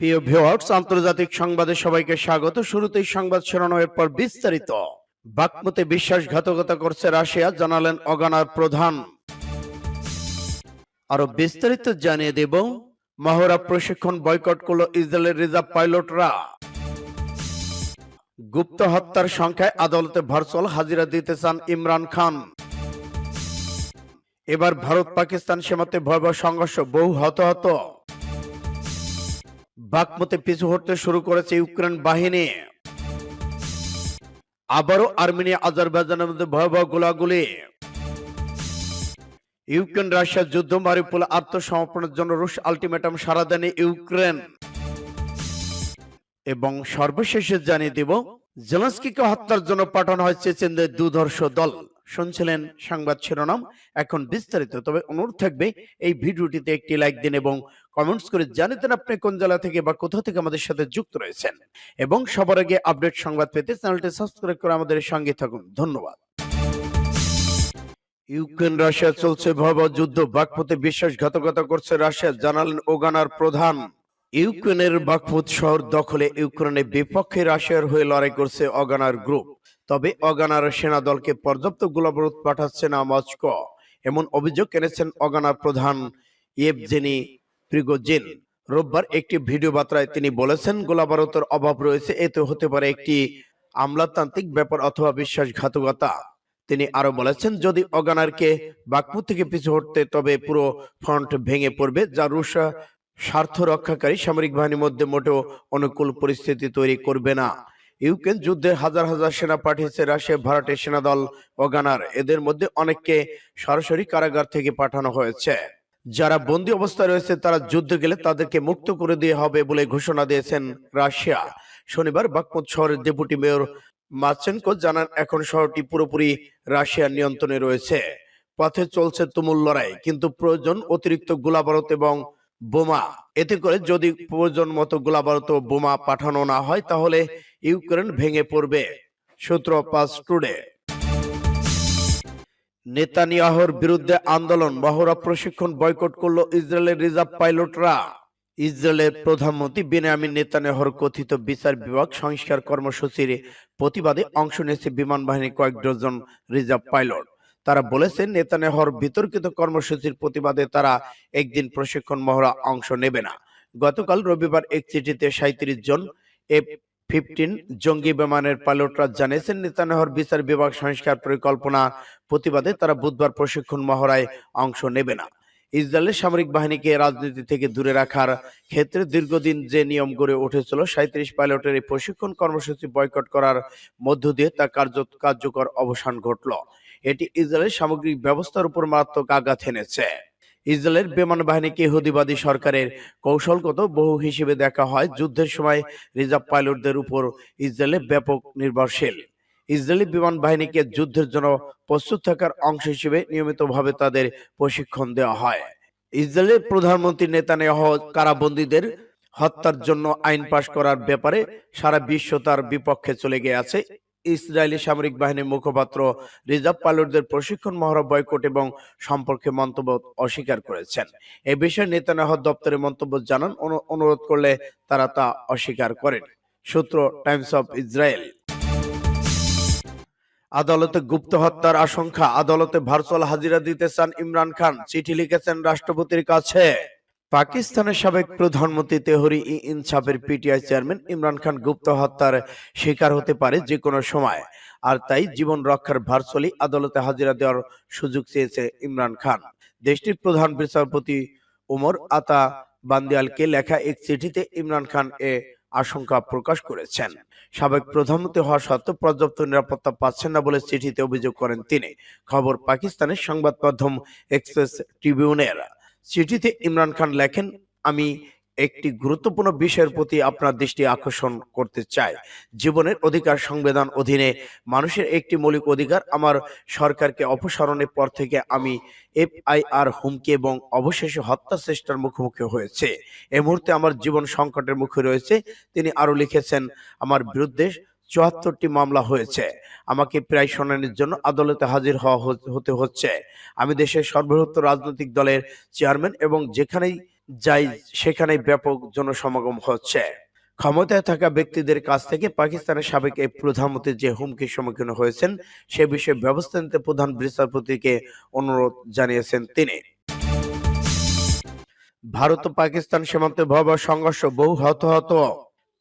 প্রিয় ভিউয়ার্স, আন্তর্জাতিক সংবাদে সবাইকে স্বাগত। শুরুতেই সংবাদ শিরোনামের পর বিস্তারিত। বাকমুতে বিশ্বাসঘাতকতা করছে রাশিয়া, জানালেন অগানার প্রধান। আরো বিস্তারিত জানিয়ে দেব। মহড়া প্রশিক্ষণ বয়কট করল ইসরায়েলের রিজার্ভ পাইলটরা। গুপ্ত হত্যার সংখ্যায় আদালতে ভার্চুয়াল হাজিরা দিতে চান ইমরান খান। এবার ভারত পাকিস্তান সীমান্তে ভয়াবহ সংঘর্ষ, বহু হতাহত। বাকমুতে পিছু হটতে শুরু করেছে ইউক্রেন বাহিনী। আবারও আর্মেনিয়া আজারবাইজানের মধ্যে ভয়াবহ গোলাগুলি। ইউক্রেন রাশিয়া যুদ্ধ, মারিউপোল আত্মসমর্পণের জন্য রুশ আলটিমেটাম সাড়া দেয়নি ইউক্রেন। এবং সর্বশেষে জানিয়ে দিব, জেলেনস্কিকে হত্যার জন্য পাঠানো হয় চেচেনদের দুধর্ষ দল। শুনছিলেন সংবাদ শিরোনাম, এখন বিস্তারিত। তবে অনুরোধ থাকবে এই ভিডিওটিতে একটি লাইক দিন এবং কমেন্টস করে জানিয়ে দেন আপনি কোন জেলা থেকে বা কোথা থেকে আমাদের সাথে যুক্ত রয়েছেন। এবং সবার আগে আপডেট সংবাদ পেতে চ্যানেলটি সাবস্ক্রাইব করে আমাদের সঙ্গে থাকুন। ধন্যবাদ। ইউক্রেন রাশিয়া চলছে ভয়াবহ যুদ্ধ, বাকমুতে বিশ্বাসঘাতকতা করছে রাশিয়া, জানালেন ওগানার প্রধান। ইউক্রেনের বাকমুত শহর দখলে ইউক্রেনের বিপক্ষে রাশিয়ার হয়ে লড়াই করছে অগানার গ্রুপ। তবে অগানার সেনা দলকে পর্যাপ্ত গোলাবারুদ পাঠাচ্ছে না মস্কো, এমন অভিযোগ এনেছেন অগানার প্রধান ইয়েভজেনি প্রিগোজিন। রোববার একটি ভিডিও বার্তায় তিনি বলেছেন, গোলাবারুদের অভাব রয়েছে, এতে হতে পারে একটি আমলাতান্ত্রিক ব্যাপার অথবা বিশ্বাসঘাতকতা। তিনি আরো বলেছেন, যদি অগানারকে বাকমুত থেকে পিছু হটতে, তবে পুরো ফ্রন্ট ভেঙে পড়বে, যা রুশ স্বার্থ রক্ষাকারী সামরিক বাহিনীর মধ্যে মোটেও অনুকূল পরিস্থিতি তৈরি করবে না। ইউক্রেন যুদ্ধে হাজার হাজার সেনা পাঠিয়েছে রাশিয়া, ভাড়াটে সেনাদল অগানার। এদের মধ্যে অনেককে সরাসরি কারাগার থেকে পাঠানো হয়েছে। যারা বন্দী অবস্থায় রয়েছে তারা যুদ্ধে গেলে তাদেরকে মুক্ত করে দেওয়া হবে বলে ঘোষণা দিয়েছেন রাশিয়া। শনিবার বাকমুত শহরের ডেপুটি মেয়র মাচেনকো জানান, এখন শহরটি পুরোপুরি রাশিয়ার নিয়ন্ত্রণে রয়েছে। পথে চলছে তুমুল লড়াই, কিন্তু প্রয়োজন অতিরিক্ত গোলাবারুদ এবং বোমা। এতে করে যদি প্রয়োজন মতো গোলাবারুদ ও বোমা পাঠানো না হয়, তাহলে ইউক্রেন ভেঙে পড়বে। সূত্র পাস টুডে। নেতানিয়াহুর বিরুদ্ধে আন্দোলন, মহড়া প্রশিক্ষণ বয়কট করল ইসরায়েলের রিজার্ভ পাইলটরা। ইসরায়েলের প্রধানমন্ত্রী বেনিয়ামিন নেতানিয়াহুর কথিত বিচার বিভাগ সংস্কার কর্মসূচির প্রতিবাদে অংশ নিয়েছে বিমান বাহিনীর কয়েক ডজন রিজার্ভ পাইলট। তারা বলেছেন, নেতানিয়াহুর বিতর্কিত কর্মসূচির প্রতিবাদে তারা একদিন প্রশিক্ষণ মহড়া অংশ নেবে না। গতকাল রবিবার এক চিঠিতে 37 জন F-15 জঙ্গি বিমানের পাইলটরা জানিয়েছেন, নেতানিয়াহুর বিচার বিভাগ সংস্কার পরিকল্পনা প্রতিবাদে তারা বুধবার প্রশিক্ষণ মহড়ায় অংশ নেবে না। ইসরায়েলের সামরিক বাহিনীকে রাজনীতি থেকে দূরে রাখার ক্ষেত্রে দীর্ঘদিন যে নিয়ম গড়ে উঠেছিল, 37 পাইলটের এই প্রশিক্ষণ কর্মসূচি বয়কট করার মধ্য দিয়ে তা কার্যকর অবসান ঘটল। এটি ইসরায়েলের সামগ্রিক ব্যবস্থার উপর মারাত্মক আঘাত এনেছে। ইসরায়েলের বিমান বাহিনীকে ইহুদিবাদী সরকারের কৌশলগত বহু হিসেবে দেখা হয়। যুদ্ধের সময় রিজার্ভ পাইলটদের উপর ইসরায়েলে ব্যাপক নির্ভরশীল। ইসরায়েলি বিমান বাহিনীকে যুদ্ধের জন্য প্রস্তুত থাকার অংশ হিসেবে নিয়মিতভাবে তাদের প্রশিক্ষণ দেওয়া হয়। ইসরায়েলের প্রধানমন্ত্রী নেতানিয়াহু কারাবন্দীদের হত্যার জন্য আইন পাশ করার ব্যাপারে সারা বিশ্ব তার বিপক্ষে চলে গিয়েছে। ইসরায়েলি সামরিক বাহিনীর মুখপাত্র রিজার্ভ পাইলটদের প্রশিক্ষণ মহড়া বয়কট এবং সম্পর্কে মন্তব্য অস্বীকার করেছেন। এ বিষয়ে নেতানিয়াহু দপ্তরে মন্তব্য জানান, অনুরোধ করলে তারা তা অস্বীকার করেন। সূত্র টাইমস অফ ইসরায়েল। আদালতে গুপ্ত হত্যার আশঙ্কা, আদালতে ভার্চুয়াল হাজিরা দিতে চান ইমরান খান, চিঠি লিখেছেন রাষ্ট্রপতির কাছে। পাকিস্তানের সাবেক প্রধানমন্ত্রী তেহরি ই ইনসাফের পিটিআই চেয়ারম্যান ইমরান খান গুপ্ত হত্যার শিকার হতে পারে যে কোনো সময়, আর তাই জীবন রক্ষার ভার্চুয়ালি আদালতে হাজিরা দেওয়ার সুযোগ চেয়েছে ইমরান খান। দেশটির প্রধান বিচারপতি ওমর আতা বান্দিয়ালকে লেখা এক চিঠিতে ইমরান খান এ আশঙ্কা প্রকাশ করেছেন। সাবেক প্রধানমন্ত্রী হওয়া সত্ত্বেও পর্যাপ্ত নিরাপত্তা পাচ্ছেন না বলে চিঠিতে অভিযোগ করেন তিনি। খবর পাকিস্তানের সংবাদ মাধ্যম এক্সপ্রেস ট্রিবিউনের। চিঠিতে ইমরান খান লেখেন, আমি একটি গুরুত্বপূর্ণ বিষয়ের প্রতি আপনার দৃষ্টি আকর্ষণ করতে চাই। জীবনের অধিকার সংবিধান অধীনে মানুষের একটি মৌলিক অধিকার। আমার সরকারকে অপসারণের পর থেকে আমি FIR হুমকি এবং অবশেষে হত্যা চেষ্টার মুখোমুখি হয়েছে। এই মুহূর্তে আমার জীবন সংকটের মুখে রয়েছে। তিনি আরো লিখেছেন, আমার বিরুদ্ধে 74টি মামলা হয়েছে। আমাকে প্রায় শুনানির জন্য আদালতে হাজির হতে হচ্ছে। আমি দেশের সর্ববৃহৎ রাজনৈতিক দলের চেয়ারম্যান এবং যেখানেই যাই সেখানে ব্যাপক জনসমাগম হচ্ছে। ক্ষমতায় থাকা ব্যক্তিদের কাছ থেকে পাকিস্তানের সাবেক এই প্রধানমন্ত্রী যে হুমকির সম্মুখীন হয়েছেন সে বিষয়ে ব্যবস্থা নিতে প্রধান বিচারপতিকে অনুরোধ জানিয়েছেন তিনি। ভারত ও পাকিস্তান সীমান্তে ভয়াবহ সংঘর্ষ, বহু হতাহত।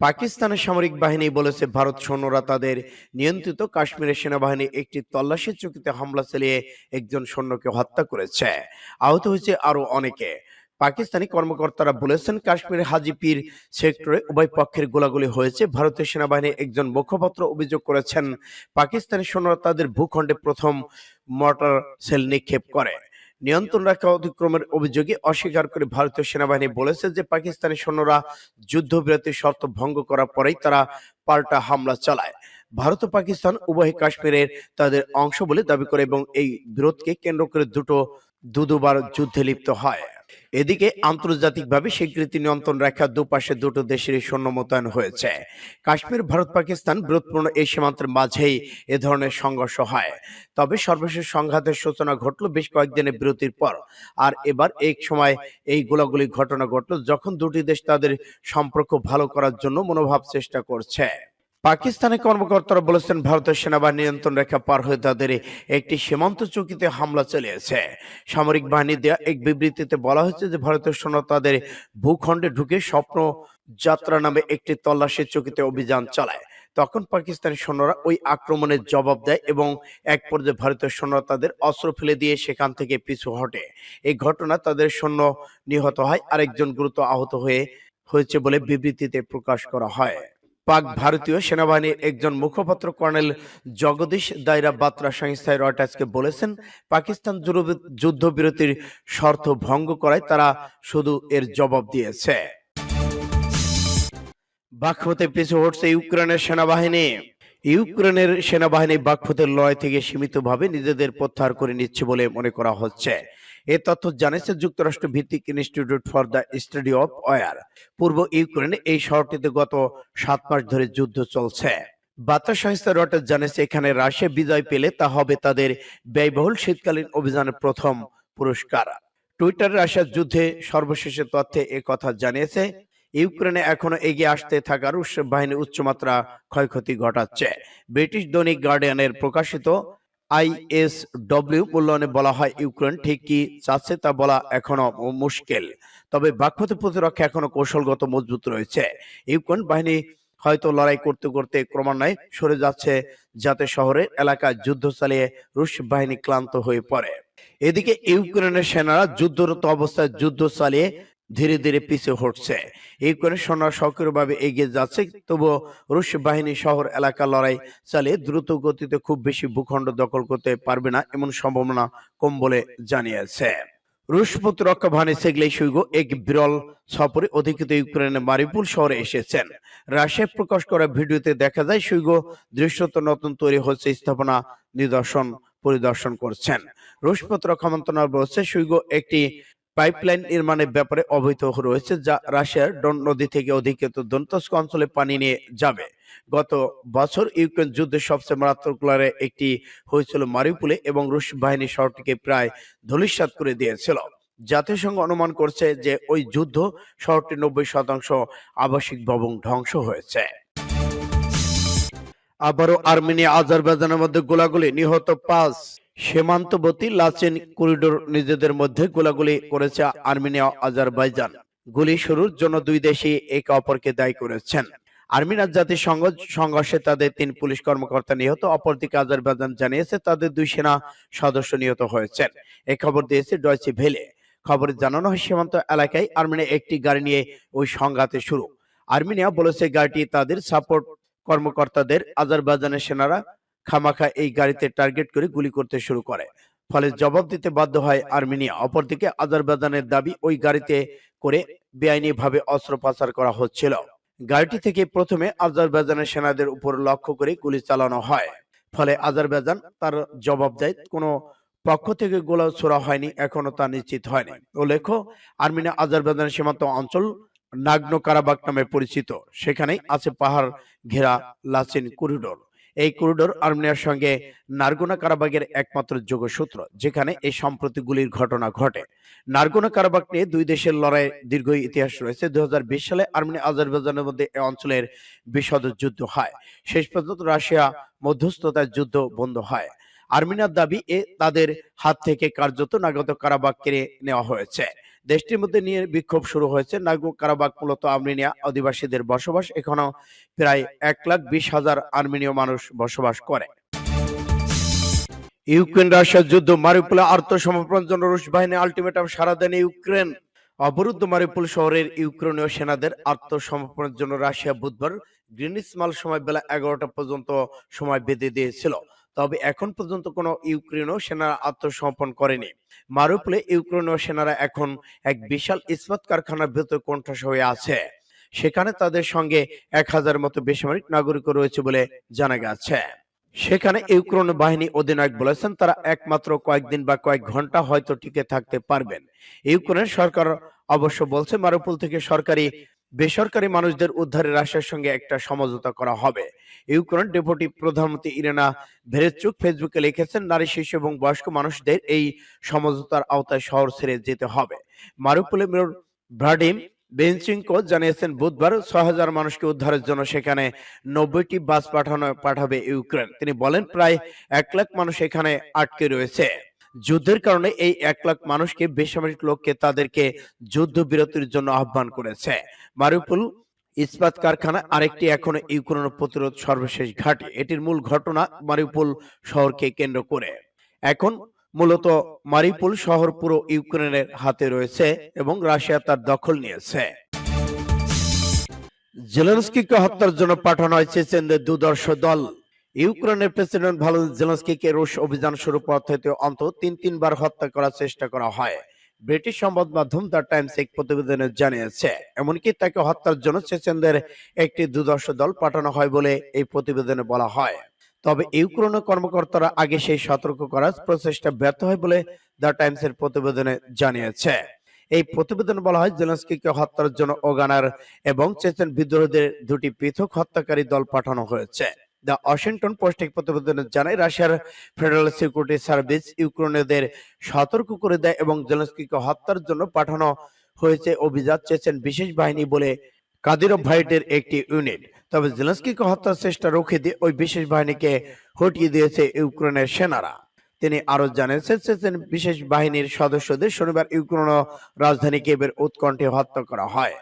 পাকিস্তানের সামরিক বাহিনী বলেছে ভারত সৈন্যরা তাদের নিয়ন্ত্রিত কাশ্মীরের সেনাবাহিনী একটি তল্লাশি চৌকিতে হামলা চালিয়ে একজন সৈন্যকে হত্যা করেছে। আহত হয়েছে আরো অনেকে। পাকিস্তানি কর্মকর্তারা বলেছেন কাশ্মীরের হাজিপির সেক্টরে উভয় পক্ষের গোলাগুলি হয়েছে। ভারতীয় সেনাবাহিনীর একজন মুখপাত্র অভিযোগ করেছেন পাকিস্তানি সৈন্যরা তাদের ভূখণ্ডে প্রথম মর্টার সেল নিক্ষেপ করে। নিয়ন্ত্রণ রেখা অতিক্রমের অভিযোগে অস্বীকার করে ভারতীয় সেনাবাহিনী বলেছে যে পাকিস্তানি সৈন্যরা যুদ্ধবিরতির শর্ত ভঙ্গ করার পরেই তারা পাল্টা হামলা চালায়। ভারত ও পাকিস্তান উভয় কাশ্মীরের তাদের অংশ বলে দাবি করে এবং এই বিরোধকে কেন্দ্র করে দুবার যুদ্ধে লিপ্ত হয়। এদিকে আন্তর্জাতিকভাবে স্বীকৃতি নিয়ন্ত্রণ রেখা দুপাশে দুটো দেশেরই সৈন্য মোতায়েন হয়েছে। কাশ্মীর ভারত পাকিস্তান বিরোধপূর্ণ এই সীমান্তের মাঝেই এ ধরনের সংঘর্ষ হয়। তবে সর্বশেষ সংঘাতের সূচনা ঘটল বেশ কয়েকদিনের বিরতির পর। আর এবার এক সময় এই গোলাগুলি ঘটনা ঘটল যখন দুটি দেশ তাদের সম্পর্ক ভালো করার জন্য মনোভাব চেষ্টা করছে। পাকিস্তানের কর্মকর্তারা বলেছেন ভারতের সেনাবাহিনী নিয়ন্ত্রণ রেখা পার হয়ে তাদের একটি সীমান্ত চৌকিতে হামলা চালিয়েছে। সামরিক বাহিনী দেয়া এক বিবৃতিতে বলা হয়েছে যে ভারতের সৈন্য তাদের ভূখণ্ডে ঢুকে স্বপ্ন যাত্রা নামে একটি তল্লাশি চৌকিতে অভিযান চালায়। তখন পাকিস্তানি সৈন্যরা ওই আক্রমণের জবাব দেয় এবং এক পর্যায়ে ভারতীয় সৈন্যরা তাদের অস্ত্র ফেলে দিয়ে সেখান থেকে পিছু হটে। এই ঘটনা তাদের সৈন্য নিহত হয়, আরেকজন গুরুতর আহত হয়েছে বলে বিবৃতিতে প্রকাশ করা হয়। পাক ভারতীয় সেনাবাহিনীর একজন মুখপাত্র কর্নেল জগদীশ দাইরা বার্তা সংস্থায় রয়টার্সকে বলেছেন পাকিস্তান যুদ্ধবিরতির শর্ত ভঙ্গ করায় তারা শুধু এর জবাব দিয়েছে। বাখমুতে পিছু হটছে ইউক্রেনের সেনাবাহিনী। ইউক্রেনের সেনাবাহিনী বাখমুতের লড়াই থেকে সীমিতভাবে নিজেদের প্রত্যাহার করে নিচ্ছে বলে মনে করা হচ্ছে। এ তথ্য জানিয়েছে যুক্তরাষ্ট্র ভিত্তিক institute for the study of war. পূর্ব ইউক্রেনে এই শহরটিতে গত 7 মাস ধরে যুদ্ধ চলছে। বার্তা সংস্থা রয়টার্স জানিয়েছে এখানে রাশিয়া বিজয় পেলে তা হবে তাদের ব্যয়বহুল শীতকালীন অভিযানের প্রথম পুরস্কার। টুইটারে রাশিয়ার যুদ্ধে সর্বশেষের তথ্যে এ কথা জানিয়েছে ইউক্রেনে এখনো এগিয়ে আসতে থাকা রুশ বাহিনী উচ্চমাত্রা ক্ষয়ক্ষতি ঘটাচ্ছে। ব্রিটিশ দৈনিক গার্ডিয়ানের প্রকাশিত আইএসডব্লিউ মূল্যায়নে বলা হয় ইউক্রেন ঠিক কি চাচ্ছে তা বলা এখনো মুশকিল। তবে বাখমুতে প্রতিরক্ষা এখনো কৌশলগত মজবুত রয়েছে। ইউক্রেন বাহিনী হয়তো লড়াই করতে করতে ক্রমান্বয়ে সরে যাচ্ছে যাতে শহরের এলাকায় যুদ্ধ চালিয়ে রুশ বাহিনী ক্লান্ত হয়ে পড়ে। এদিকে ইউক্রেনের সেনারা যুদ্ধরত অবস্থায় যুদ্ধ চালিয়ে ধীরে ধীরে পিছিয়ে হটছে। ইউক্রেনের সৈন্যরা সক্রিয়ভাবে এগিয়ে যাচ্ছে, তবুও রুশ বাহিনী শহর এলাকা লড়াই চালিয়ে দ্রুত গতিতে খুব বেশি ভূখণ্ড দখল করতে পারবে না এমন সম্ভাবনা কম বলে জানিয়েছে। রুশ প্রতিরক্ষা বাহিনী সের্গেই শুইগু এক বিরল সফরে অধিকৃত ইউক্রেনের মারিউপোল শহরে এসেছেন। রাশিয়ায় প্রকাশ করা ভিডিওতে দেখা যায় শুইগু দৃশ্যত নতুন তৈরি হচ্ছে স্থাপনা পরিদর্শন করছেন। রুশ প্রতিরক্ষা মন্ত্রণালয় বলছে শুইগু একটি পাইপলাইন নির্মাণের ব্যাপারে অবহিত রয়েছে যা রাশিয়ার ডন নদী থেকে অধিকৃত দন্তস্ক অঞ্চলে পানি নিয়ে যাবে। গত বছর ইউক্রেন যুদ্ধের সবচেয়ে মারাত্মক লড়াই একটি হয়েছিল মারিউপোলে এবং রুশ বাহিনী শহরটিকে প্রায় ধূলিসাৎ করে দিয়েছিল। জাতিসংঘ অনুমান করছে যে ওই যুদ্ধ শহরটির 90% আবাসিক ভবন ধ্বংস হয়েছে। আবারও আর্মেনিয়া আজারবাইজানের মধ্যে গোলাগুলি, নিহত 5। সীমান্তবর্তী লাচেন করিডোর নিজেদের মধ্যে গোলাগুলি করেছে আর্মেনিয়া আজারবাইজান। গুলি শুরুর জন্য দুই দেশই একে অপরকে দায়ী করেছেন। আর্মেনিয়ার জাতিসংঘ সংঘর্ষে তাদের 3 পুলিশ কর্মকর্তা নিহত। অপরদিকে আজারবাইজান জানিয়েছে তাদের 2 সেনা সদস্য নিহত হয়েছেন। এই খবর দিয়েছে ডয়চে ভেলে। খবরে জানানো হয় সীমান্ত এলাকায় আর্মেনিয়া একটি গাড়ি নিয়ে ওই সংঘাতে শুরু। আর্মেনিয়া বলেছে গাড়িটি তাদের সাপোর্ট কর্মকর্তাদের। আজারবাইজানের সেনারা খামাখা এই গাড়িতে টার্গেট করে গুলি করতে শুরু করে, ফলে জবাব দিতে বাধ্য হয় আর্মেনিয়া। অপরদিকে আজারবাইজানের দাবি ওই গাড়িতে করে বেআইনিভাবে অস্ত্র পাচার করা হচ্ছিল। গাড়িটি থেকে প্রথমে আজারবাইজানের সেনাদের উপর লক্ষ্য করে গুলি চালানো হয়, ফলে আজারবাইজান তার জবাব দেয়। কোনো পক্ষ থেকে গোলা ছোড়া হয়নি, এখনো তা নিশ্চিত হয়নি। উল্লেখ্য আর্মেনিয়া আজারবাইজানের সীমান্ত অঞ্চল নাগনো কারাবাক নামে পরিচিত। সেখানেই আছে পাহাড় ঘেরা লাচিন করিডোর। এই করিডোর আর্মেনিয়ার সঙ্গে নারগোনা কারাবাগের একমাত্র যোগসূত্র, যেখানে এই সম্প্রতি গুলির ঘটনা ঘটে। নারগোনা কারাবাগ নিয়ে দুই দেশের লড়াই দীর্ঘ ইতিহাস রয়েছে। 2020 সালে আর্মেনিয়া আজারবাইজানের মধ্যে এই অঞ্চলের বিশদ যুদ্ধ হয়। শেষ পর্যন্ত রাশিয়া মধ্যস্থতায় যুদ্ধ বন্ধ হয়। আর্মেনিয়ার দাবি তাদের হাত থেকে কার্যত নাগোর্নো কারাবাগ কেড়ে নেওয়া হয়েছে। দেশটির মধ্যে নিয়ে বিক্ষোভ শুরু হয়েছে। নাগোর্নো কারাবাগ মূলত আর্মেনিয়া অধিবাসীদের বসবাস। এখনো প্রায় 1,20,000 আর্মেনীয় মানুষ বসবাস করে। ইউক্রেন রাশিয়ার যুদ্ধ, মারিউপোলে আত্মসমর্পণের জন্য রুশ বাহিনী আল্টিমেটাম সাড়া দেন ইউক্রেন। অবরুদ্ধ মারিউপোল শহরের ইউক্রেনীয় সেনাদের আত্মসমর্পণের জন্য রাশিয়া বুধবার গ্রিনিচ মাল সময় বেলা 11টা পর্যন্ত সময় বেঁধে দিয়েছিল। তবে এখন পর্যন্ত কোনো ইউক্রেনীয় সেনারা আত্মসমর্পণ করেনি। মারিউপোলে ইউক্রেনীয় সেনারা এখন এক বিশাল ইস্পাত কারখানার ভেতর কোণঠাসা হয়ে আছে। সেখানে তাদের সঙ্গে 1,000 মতো বেসামরিক নাগরিকও রয়েছে বলে জানা গেছে। সেখানে ইউক্রেন বাহিনী অধিনায়ক বলেছেন তারা একমাত্র কয়েকদিন বা কয়েক ঘন্টা হয়তো টিকে থাকতে পারবেন। ইউক্রেনের সরকার অবশ্য বলছে মারিউপোল থেকে সরকারি বেসরকারি মানুষদের উদ্ধারে রাশিয়ার সঙ্গে একটা সমঝোতা করা হবে। ইউক্রেন ডেপুটি প্রধানমন্ত্রী ইরেনা ভেরেচুক ফেসবুকে লিখেছেন, নারী, শিশু এবং বয়স্ক মানুষদের এই সমঝোতার আওতায় শহর ছেড়ে যেতে হবে। মারিউপোলে মেয়র ভ্লাদিমির বেনচিনকো জানিয়েছেন বুধবার 6,000 মানুষকে উদ্ধারের জন্য সেখানে 90টি বাস পাঠাবে ইউক্রেন। তিনি বলেন প্রায় 1 লাখ মানুষ এখানে আটকে রয়েছে। যুদ্ধের কারণে এই 1 লাখ মানুষকে বেসামরিক লোককে তাদেরকে যুদ্ধবিরতির জন্য আহ্বান করেছে। মারিউপোল ইস্পাত কারখানা আরেকটি এখনো ইউক্রেন প্রতিরোধ সর্বশেষ ঘাঁটি। এটির মূল ঘটনা মারিউপোল শহরকে কেন্দ্র করে। এখন মূলত মারিউপোল শহর পুরো ইউক্রেনের হাতে রয়েছে এবং রাশিয়া তার দখল নিয়েছে। জেলেনস্কিকে হত্যার জন্য পাঠানো হয় চেচেনদের দুর্ধর্ষ দল। ইউক্রেনের প্রেসিডেন্ট ভলোদিমির জেলেনস্কিকে রুশ অভিযান শুরু পর থেকে অন্তত তিনবার হত্যা করার চেষ্টা করা হয়। ব্রিটিশ সংবাদ মাধ্যম দ্য টাইমস এক প্রতিবেদনে জানিয়েছে। এমনকি তাকে হত্যার জন্য চেচেনদের একটি দুর্ধর্ষ দল পাঠানো হয় বলে এই প্রতিবেদনে বলা হয়। তবে ইউক্রেনের কর্মকর্তারা আগে সেই সতর্ক করার প্রচেষ্টা ব্যর্থ হয় বলে দ্য টাইমসের প্রতিবেদনে জানিয়েছে। এই প্রতিবেদনে বলা হয় জেলেনস্কিকে হত্যার জন্য ওগানার এবং চেচেন বিদ্রোহীদের দুটি পৃথক হত্যাকারী দল পাঠানো হয়েছে। দ্য ওয়াশিংটন পোস্ট এক প্রতিবেদনে জানায় রাশিয়ার ফেডারেল সিকিউরিটি সার্ভিস ইউক্রেনীয়দের সতর্ক করে দেয় এবং জেলেনস্কিকে হত্যার জন্য পাঠানো হয়েছে অভিজাত চেচেন বিশেষ বাহিনী বলে কাদিরভ ভাইটের একটি ইউনিট। তবে জেলেনস্কিকে হত্যার চেষ্টা রুখে দিয়ে ওই বিশেষ বাহিনীকে হটিয়ে দিয়েছে ইউক্রেনের সেনারা। তিনি আরো জানিয়েছেন চেচেন বিশেষ বাহিনীর সদস্যদের শনিবার ইউক্রেন রাজধানী কিয়েভের উৎকণ্ঠে হত্যা করা হয়।